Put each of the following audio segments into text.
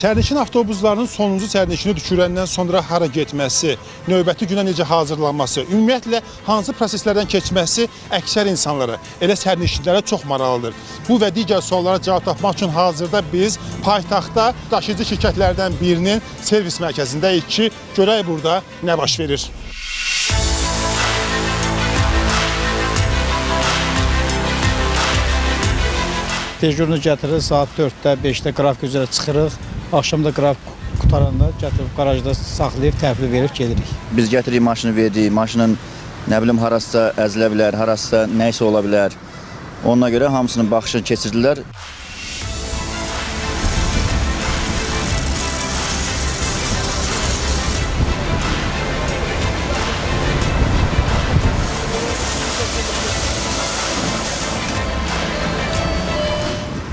Sərnişin avtobuslarının sonuncu sərnişini düşürəndən sonra hara getməsi, növbəti günə necə hazırlanması, ümumiyyətlə hansı proseslərdən keçməsi əksər insanlara, elə sərnişinlərə çox maraqlıdır. Bu və digər suallara cavab tapmaq üçün hazırda biz paytaxtda daşıyıcı şirkətlərdən birinin servis mərkəzindəyik ki, görək burada nə baş verir. Tecrübəni gətirir, saat 4-də, 5-də qrafik üzrə çıxırıq. Axşamda qrafik qutaranda gətirib qarajda saxlayıb təhvil verib gedirik. Biz gətiririk maşını verdik, maşının nə bilim harasısa əzilə bilər, harasısa nəysə ola bilər. Ona görə hamısının baxışını keçirdilər.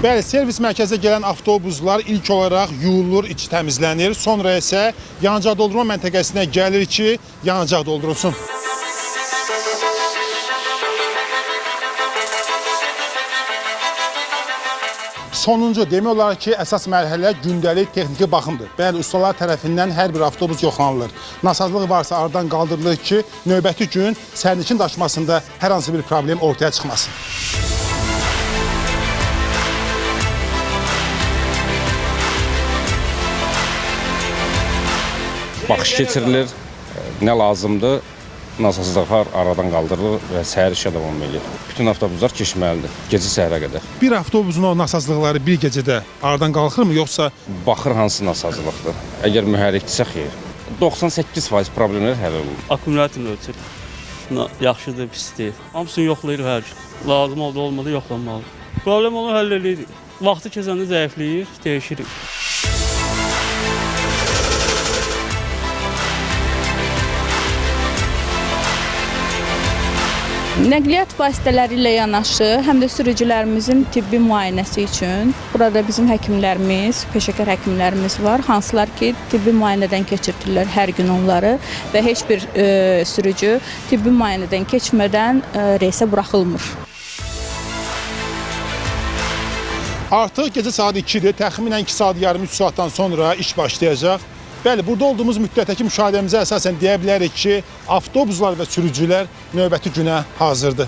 Bəli, servis mərkəzinə gələn avtobuslar ilk olaraq yuyulur, içi təmizlənir. Sonra isə yanacaq doldurma məntəqəsinə gəlir ki, yanacaq doldurulsun. Sonuncu, demək olar ki, əsas mərhələ gündəlik texniki baxımdır. Bəli, ustalar tərəfindən hər bir avtobus yoxlanılır. Nasazlıq varsa aradan qaldırılır ki, növbəti gün sərnişin daşımasında hər hansı bir problem ortaya çıxmasın. Baxış keçirilir, nə lazımdır, nasazlıqlar aradan qaldırılır və səhər işə davam edir. Bütün avtobuslar keçməlidir, gecə səhərə qədər. Bir avtobusun o nasazlıqları bir gecədə aradan qalxırmı, yoxsa? Baxır hansı nasazlıqdır. Əgər mühərrikdirsə xeyr. 98% problemlər həll olunur. Akkumulyatorun ölçür. Yaxşıdır, pisdir. Hamısını yoxlayır hər gün. Lazım oldu, olmadı, yoxlanmalı. Problem onu həll edirik. Vaxtı keçəndə zəifləyir, dəyişirik. Nəqliyyat vasitələri ilə yanaşı, həm də sürücülərimizin tibbi müayinəsi üçün burada bizim həkimlərimiz, peşəkar həkimlərimiz var, hansılar ki, tibbi müayinədən keçirdirlər hər gün onları və heç bir sürücü tibbi müayinədən keçmədən reysə buraxılmır. Artıq gecə saat 2-dir, təxminən 2 saat yarım 3 saatdan sonra iş başlayacaq. Bəli, burada olduğumuz müddətdəki müşahidəmizə əsasən deyə bilərik ki, avtobuslar və sürücülər növbəti günə hazırdır.